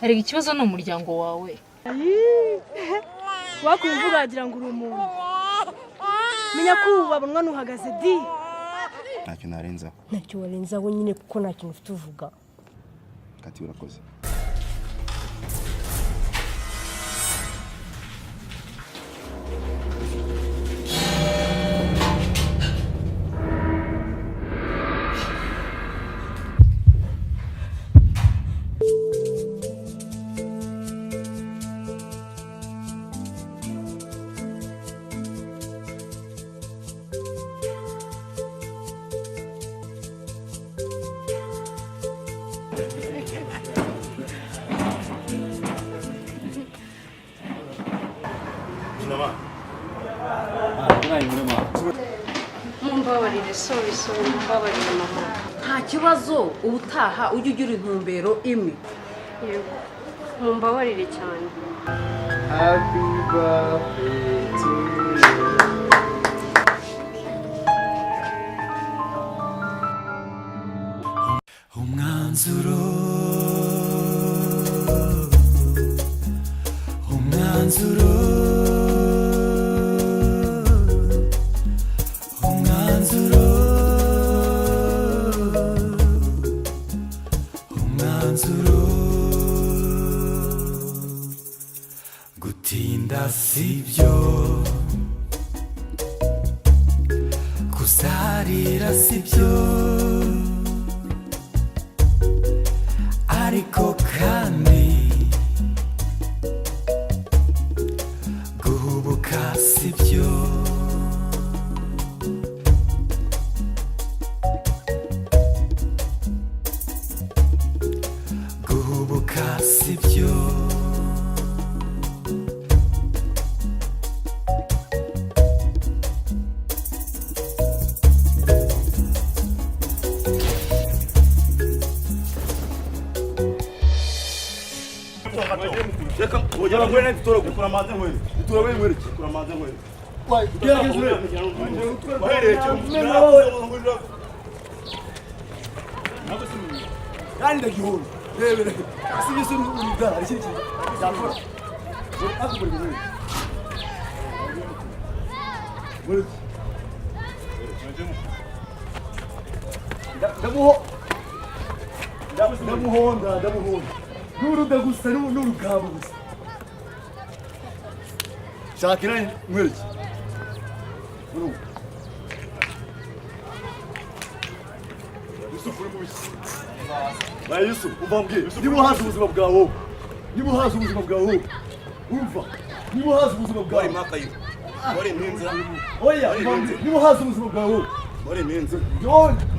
Hari ikibazo n'umuryango wawe. Wakumvuga agira ngo uri umuntu. Menya ko ubabonwa nuhagaze di. Ntacyo narenzaho. Ntacyo warenzaho nyine kuko nta kintu ufite uvuga. Kati urakoze. Mumbabarire, sorry, mumbabarire mama. Nta kibazo ubutaha ujye ugira intumbero imwe. Yego. Mumbabarire cyane. Happy birthday to you. umwanzuro gutinda sibyo kuzarira sibyo ariko kandi guhubuka sibyo guhubuka sibyo Ojala kwenda kutora kukura manze mwene. Kutora wewe mwene kukura manze mwene. Wai, kila kitu wewe. Wewe chukua. Yani da gihoro. Wewe. Sibi sunu ulida, ari chiki. Yakora. Aku bari wewe. Wewe. Damuhonda. Nuru dagusa nuru gabo gusa. Shakira mwelki. Nuru. Yusuf uri mubisi. Ba Yusuf ubambwiye. Nibo hazi ubuzima bwawe. Umva. Nibo hazi ubuzima bwawe. Wari makayo. Wari minza. Oya, nibo hazi ubuzima bwawe. Wari minza.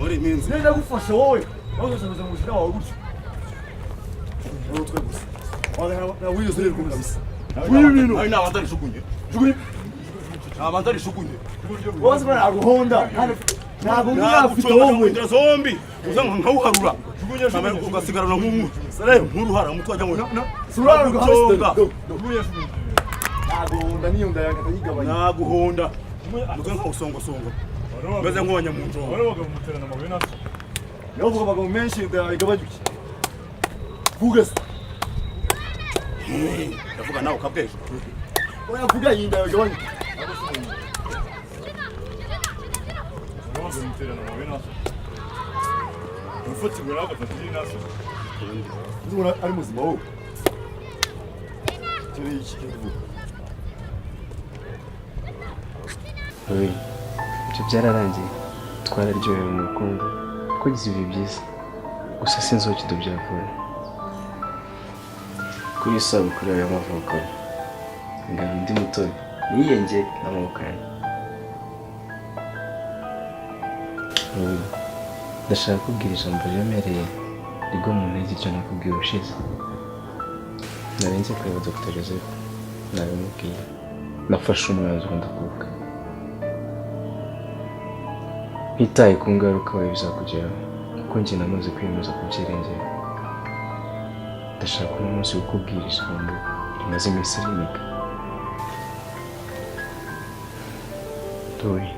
Wari minza. Nenda gufasha wowe. Bazoshaza mu shira wawe gutyo. Utwe gusa. Na wiyo zere kumabisa. Wiyo bino. Ari nabandari shukunye. Abandari shukunye. Bose bana aguhonda. Ntabwo ngafite wowe. Ndira zombi. Uzanga nkawuharura. Shukunye shukunye ugasigarana nk'umu. Sare nkuruhara umutwe ajya ngo. Surara guhasta. Naguhonda niyo ndayanga yigabanya. Naguhonda. Muze nkawusongo. Meze nk'abanyamuntu. Wari bagamuterana amabuye naso. Yavuga bagamo menshi ndayagabajuki. Vugas. Ndavuga nawe kabwejo. Oya vuga yinda yagabanya. Bagamuterana amabuye naso. Ufite ibirago fatiri naso. Ndumva ari muzima wowe. Turi iki kintu. Oye, ibyo byararangiye twararyohewe mu rukundo twagize ibihe byiza gusa sinzi aho kido byavuye kuri isabukuru yawe y'amavuko ngana undi mutoya niyenge n'amaboko yanjye. Ndashaka kubwira ijambo riremereye rigwa mu ntege icyo nakubwiye ubushize. Narenze kureba Dr. Joseph nabimubwiye nafashe umwanzuro ndakuka ntitaye ku ngaruka wawe bizakugeraho kuko njye namaze kwiyemeza kubyirengera. Ndashaka uno munsi kukubwira ijambo rimaze iminsi rimika. Dore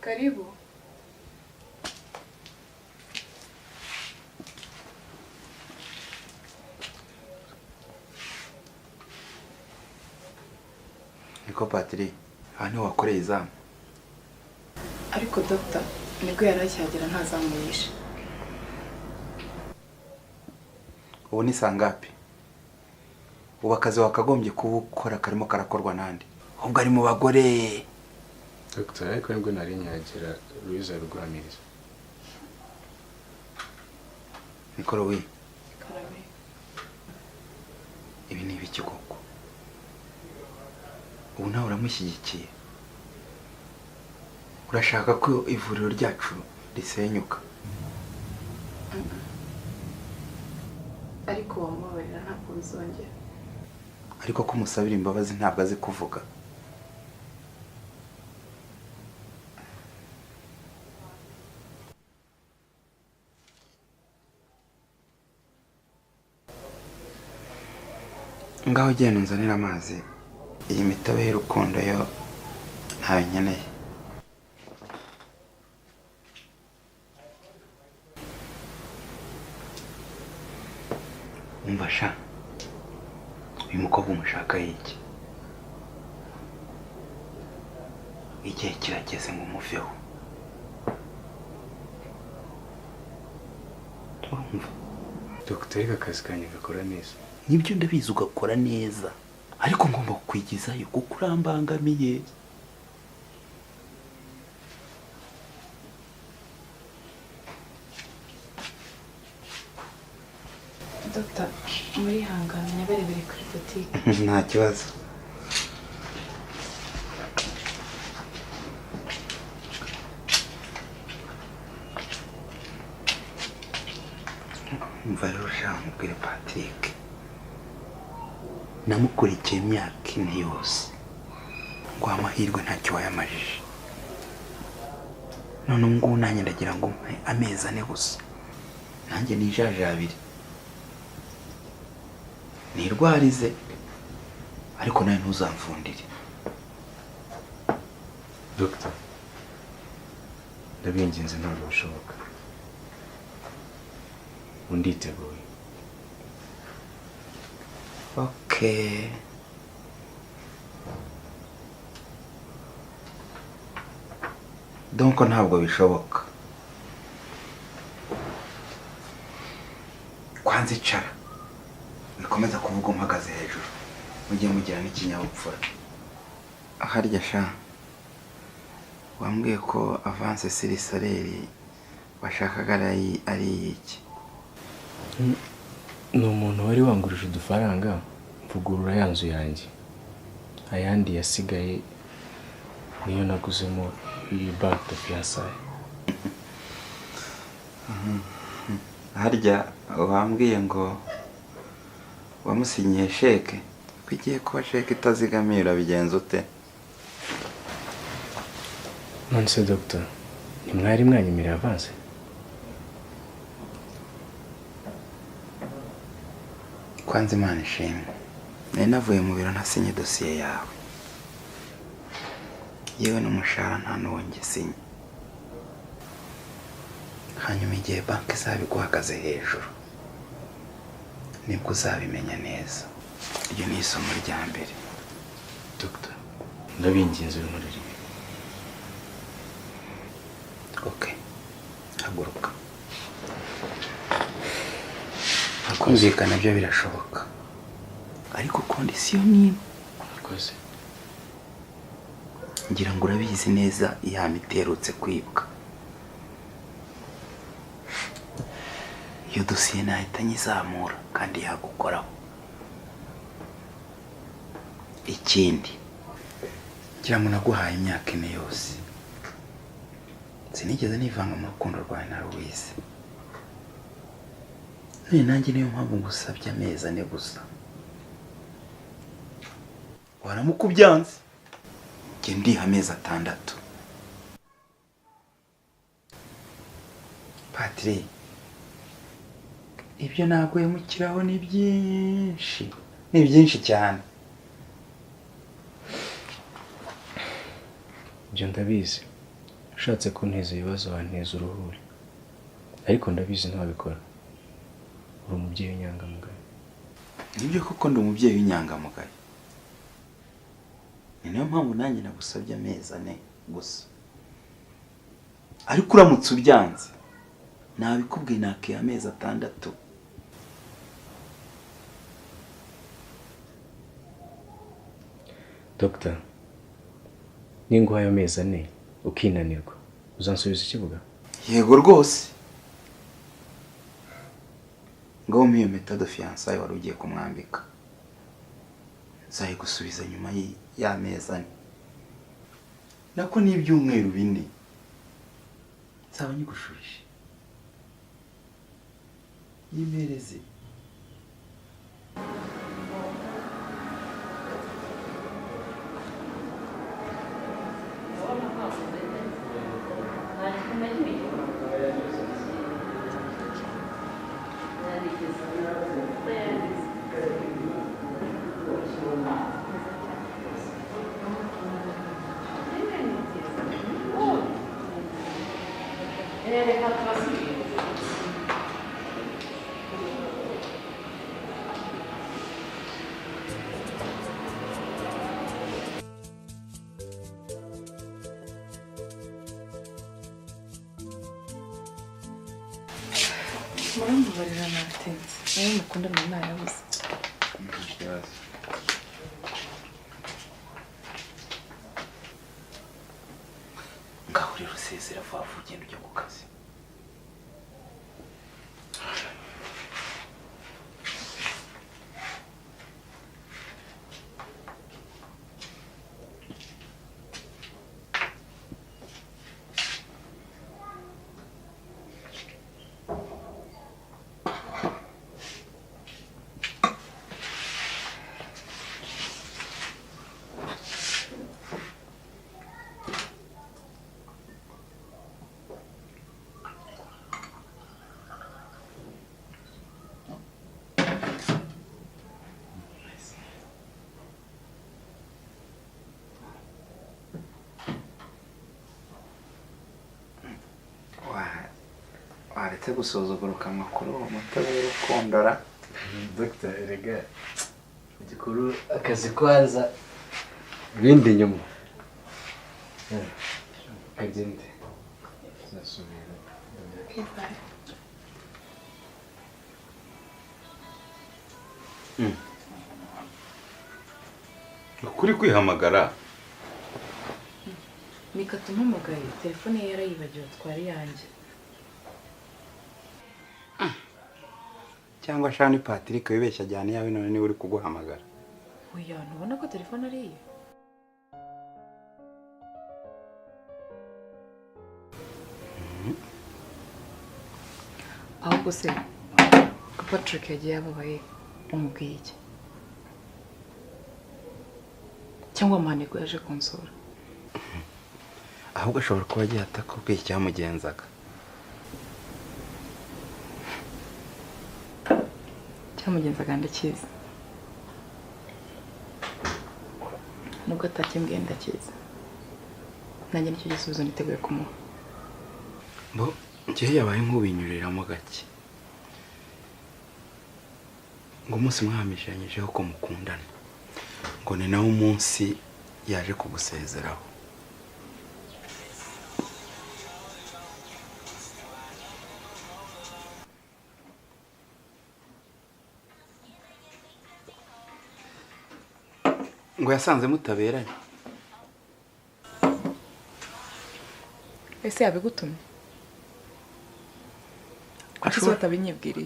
Karibu. Niko Patiri, aha niho wakoreye izamu. Ariko Dr. nibwo yari acyagera ntazamuyishe. Ubu ni sangapi? Ubu akazi wakagombye kubukora karimo karakorwa nande. Ubwo ari mu bagore. Dr. ariko nibwo nari nyagira Louise rugwaniriza. Nikoro we. Karabe. Ibi ni ibiki koko? Ubu nawe uramushyigikiye. Urashaka ko ivuriro ryacu risenyuka. Ariko wamubabarira ntabwo bizongera. Ariko ko musabira imbabazi ntabwo azi kuvuga. Ngaho genda unzanira amazi. Iyi mitobe y'urukundo yo ntayo nkeneye. Umva sha, uyu mukobwa umushaka iki? Igihe kirageze ngo umuveho. Urumva? Dr. reka akazi kanjye gakora neza. Nibyo ndabizi ugakora neza, ariko ngomba kukwigizayo kuko urambangamiye. Dr. muri hangana nyaberebere kuri boutique. Nta kibazo. Umva rero sha mubwire Patrick. Namukurikiye imyaka 4 yose. Ngo amahirwe ntacyo wayamajije. None ngo nanjye ndagira ngo amezi 4 gusa. Nanjye nijaje 2. Nirwarize ariko nawe ntuzamfundire. Dr. ndabinginze ntabwo bishoboka. Unditeguye. Okay. Donc ntabwo bishoboka. Kwanza icara. Bikomeza kuvuga umpagaze hejuru. Mugiye mugira n'ikinyabupfura. Harya sha. Wambwiye ko avance siri salaire washakaga ari iki? Ni umuntu wari wangurije udufaranga mvugurura ya nzu yanjye. Ayandi yasigaye niyo naguzemo iyi bag de fiançailles. Harya wambwiye ngo wamusinyiye sheke. Kwigiye kuba sheke itazigamira bigenza ute? Nonse Dr. ni mwari mwanyemerera avance? Kwanza Imana ishimwe. Nari navuye mu biro ntasinye dosiye yawe. Yewe n'umushahara nta n'uwonge sinye. Hanyuma igihe banki izabiguhagaze hejuru nibwo uzabimenya neza. Iryo ni isomo rya mbere. Dr. ndabinginze nkorera ibi. Okay. Haguruka. Kumvikana byo birashoboka. Ariko kondisiyo ni Akoze. ngira ngo urabizi neza iya miterutse kwibwa. Iyo dosiye nahita nyizamura kandi yagukoraho. Ikindi ngira ngo naguhaye imyaka 4 yose. Sinigeze nivanga mu rukundo rwawe na Louise. Nanjye niyo mpamvu ngusabye amezi 4 gusa. Waramukubyanze. Nge ndiha amezi 6. Patri, ibyo naguhemukiraho ni byinshi cyane. Ibyo ndabizi. ushatse kunteza ibibazo wanteza uruhuri, ariko ndabizi ntabikora. Uri umubyeyi w'inyangamugayo. Nibyo koko ndi umubyeyi w'inyangamugayo. Ni nayo mpamvu nanjye nagusabye amezi 4 gusa. Ariko uramutse ubyanze nabikubwiye nakiye amezi 6. Dr. Ninguhaye amezi 4 ukinanirwa uzansubiza ikibuga? Yego rwose. Ngo mpiyo methode fiançailles wari ugiye kumwambika. Zayi gusubiza nyuma y'amezi 4. Nako n'ibyumweru 4. Zaba nyigushubije. Yimereze. Murambabarira natinze. Nawe mukunda mama yabuze. Ngahuri rusezera vuba ugenda ujya ku kazi. Waretse gusuzugura amakuru umutobe w'urukondora. Dr. Erega igikuru akazi kwanza ibindi nyuma. Kagende. Zasubira. Ukuri kwihamagara. Nikatumpamagaye telefone ye yarayibagiwe twari yanjye. Cyangwa shani Patrick wibeshya cyane yawe none ni uri kuguhamagara. Oya, ntubona ko telefone ari iye? Ahubwo se ko Patrick yagiye ababaye umubwiye iki? Cyangwa Maneko yaje konsora? Ahubwo ashobora kuba agiye atakubwiye icyamugenzaga. Cyamugenzaga ndakizi. Nubwo atakimbwiye ndakizi. Nanjye nicyo gisubizo niteguye kumuha. Bo njye yabaye nk'ubinyuriramo gake. Ngo umunsi mwamishanyijeho ko mukundana. Ngo ni nawo umunsi yaje kugusezeraho. Ngo yasanze mutaberanye. Ese yabigutumye?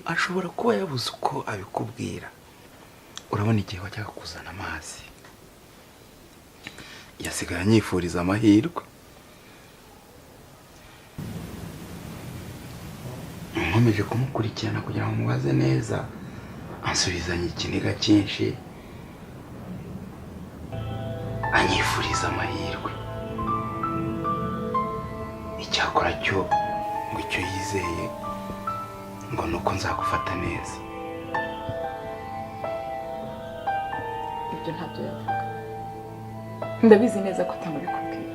Ashobora kuba yabuze uko abikubwira. Urabona igihe wajyaga kuzana amazi. Yasigaye anyifuriza amahirwe. Nkomeje kumukurikirana kugira ngo mubaze neza. Ansubizanye ikiniga cyinshi. Anyifuriza amahirwe. Icyakora cyo ngo icyo yizeye ngo nuko nzagufata neza. Ibyo ntabyo yavuga. Ndabizi neza ko atamubikubwira.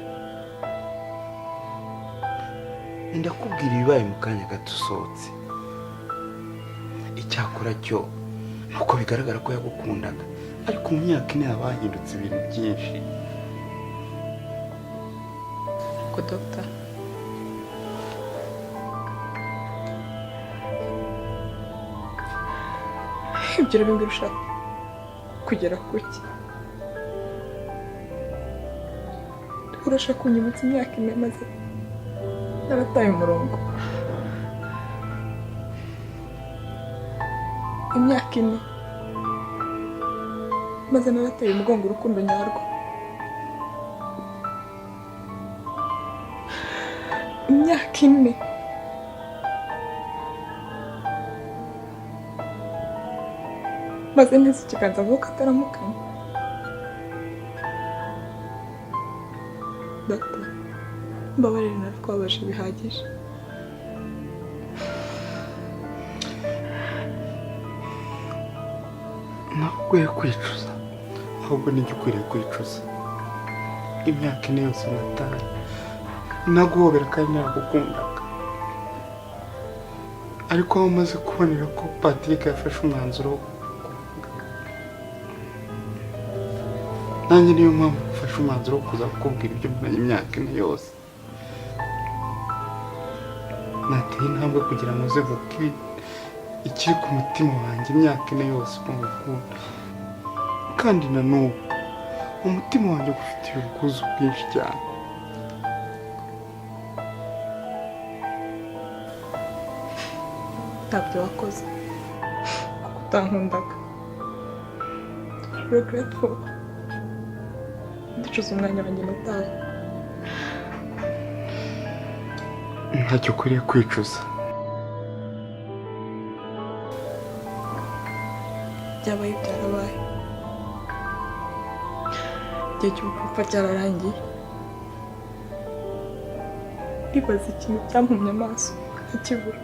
ndakubwira ibibaye mu kanya gato usohotse. Icyakora cyo nuko bigaragara ko yagukundaga, ariko mu myaka ine habahindutse ibintu byinshi. Ko Dr. ibyo rero ushaka kugera kuki? Urashaka kunyibutsa imyaka ine maze narataye umurongo. Imyaka ine maze narateye umugongo urukundo nyarwo. Imyaka ine maze neza ikiganza avuka ataramukanye. Dr. mbabarira narakwabaje bihagije. Nakwiye kwicuza, ahubwo nijye ukwiriye kwicuza. Imyaka ine yose nataye naguhobera kandi nagukundaga, ariko aho umaze kubonera ko Patrick yafashe umwanzuro wo nanjye niyo mpamvu ufashe umwanzuro wo kuza kukubwira ibyo muranye imyaka ine yose. Nateye intambwe kugira ngo uze vuge ikiri ku mutima wanjye imyaka ine yose ngukunda, kandi na n'ubu umutima wanjye ugufitiye ubwuzu bwinshi cyane. Ntabyo wakoze kuko utankundaga. Regretful. Ndicuza umwanya wanjye nataye. Ntacyo ukwiriye kwicuza. Byabaye byarabaye. Igihe cy'ubupfapfa cyararangiye. Ndibaza ikintu cyampumye amaso nkakibura.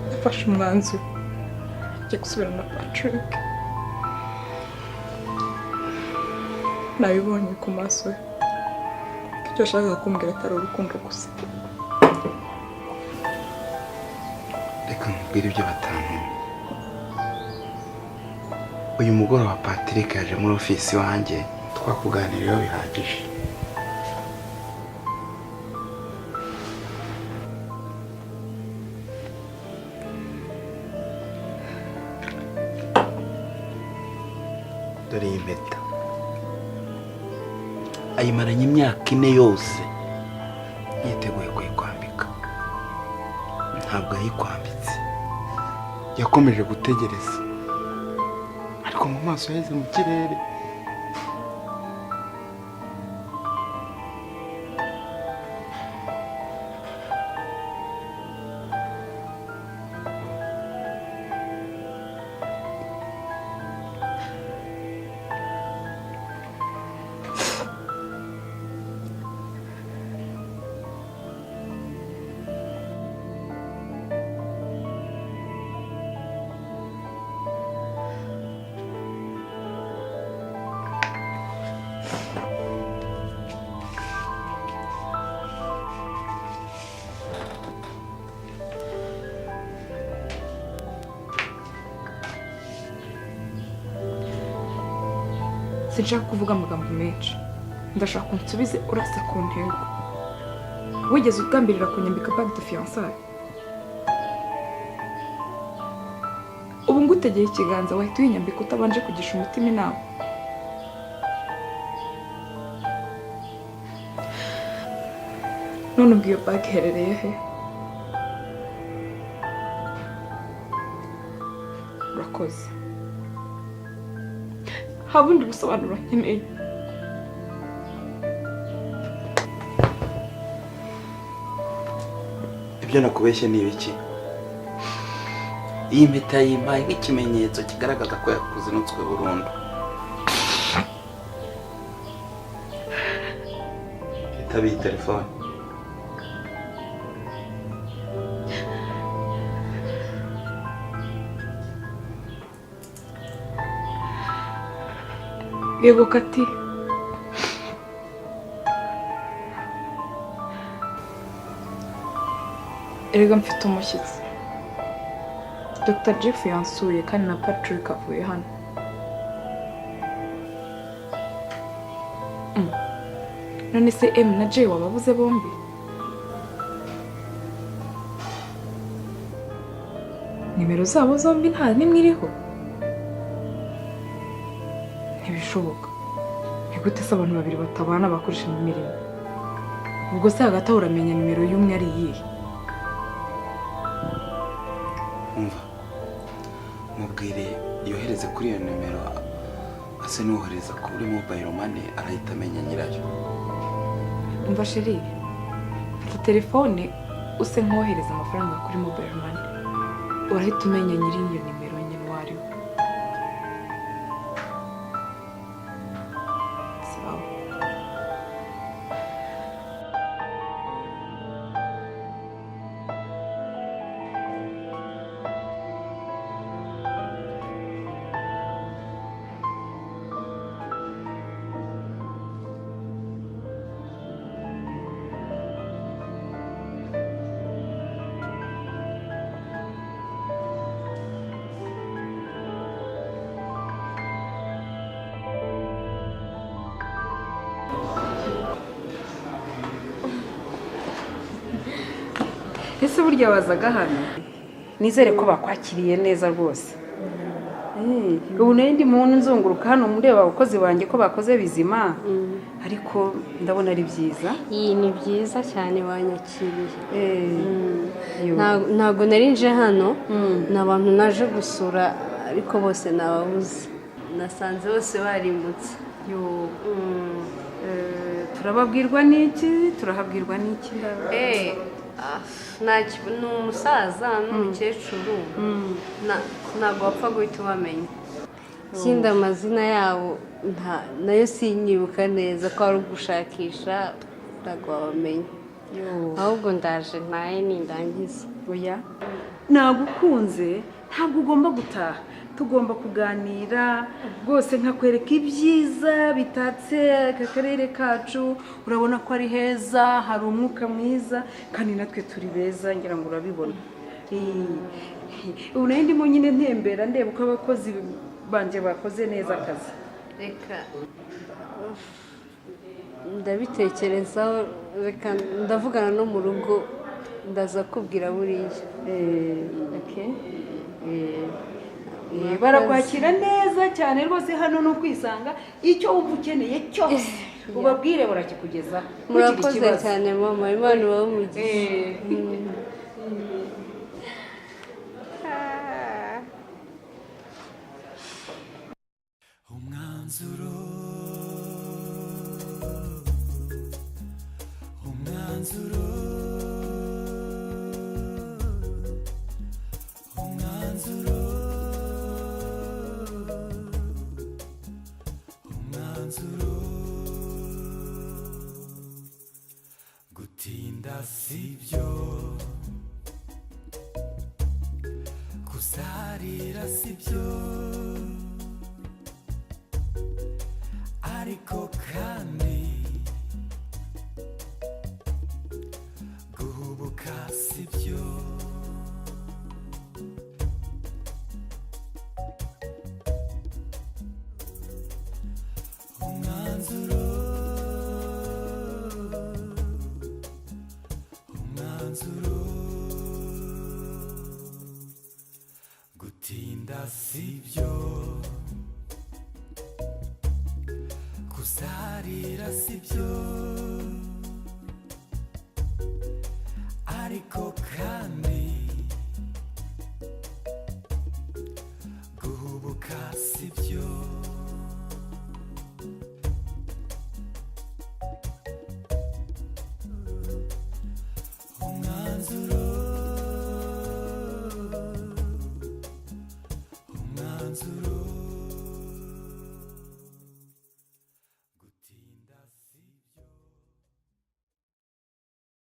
Nafashe umwanzuro njya gusubirana na Patrick. Nabibonye ku maso ye ko icyo ashakaga kumbwira atari urukundo gusa. Reka nkubwire ibyo batantumye. Uyu mugoroba Patrick yaje muri ofisi wanjye, twakuganiriyeho bihagije. Dore iyi mpeta ayimaranye imyaka ine yose yiteguye kuyikwambika. Ntabwo yayikwambitse, yakomeje gutegereza, ariko mu maso yaheze mu kirere. Sinshaka kuvuga amagambo menshi. Ndashaka unsubize urasa ku ntego. Wigeze ugambirira kunyambika bague de fiançailles? Ubu ngutegeye ikiganza wahita uyinyambika utabanje kugisha umutima inama? None ubwo iyo bague iherereye he? Urakoze. Habundi busobanuro nkeneye. Ibyo nakubeshye ni ibiki? Iyi mpeta yimpaye nk'ikimenyetso kigaragaza ko yakuzinutswe burundu. Itabiye telefone. Yego Kati. erega mfite umushyitsi. Dr. Jeff yansuye kandi na Patrick avuye hano. None se M na J wababuze bombi? Nimero zabo zombi nta nimwe iriho? Ntibishoboka. Nigute se abantu babiri batabana bakoresha imirimo? Ubwo se hagati aho uramenya nimero y'umwe ari iyihe? Umva, mubwire yohereze kuri iyo nimero ase n'uwohereza kuri mobile money arahita amenya nyirayo. Umva sheri, fata telefone use nkohereza amafaranga kuri mobile money. Urahita umenya nyiri iyo nimero nyine wari we. Sawa. Ese burya wazaga hano? Nizere ko bakwakiriye neza rwose. Ubu nayo ndi muntu nzunguruka hano mureba abakozi banjye ko bakoze bizima. Ariko ndabona ari byiza. Iyi ni byiza cyane banyakiriye. Ntago nari nje hano, n'abantu naje gusura ariko bose nababuze. Nasanze bose barimutse. Turababwirwa n'iki? Turahabwirwa n'iki? Ni umusaza n'umukecuru ntabwo wapfa guhita ubamenya. Ikindi amazina yabo nayo sinyibuka neza ko ari ugushakisha ntabwo wabamenya. Ahubwo ndaje ntaye nindangiza. Oya nagukunze ntabwo ugomba gutaha, tugomba kuganira rwose nkakwereka ibyiza bitatse aka karere kacu. Urabona ko ari heza, hari umwuka mwiza kandi natwe turi beza, ngira ngo urabibona. Ubu nayo ndimo nyine ntembera ndeba uko abakozi banje bakoze neza akazi. Reka ndabitekerezaho, reka ndavugana no mu rugo ndaza kubwira buriya. Barakwakira neza cyane rwose, hano no kwisanga icyo wumva ukeneye cyose ubabwire barakikugezaho. Murakoze cyane mama, Imana ibahe umugisha. Umwanzuro gutinda sibyo, kuzarira sibyo, ariko kandi guhubuka sibyo. Umwanzuro gutinda sibyo.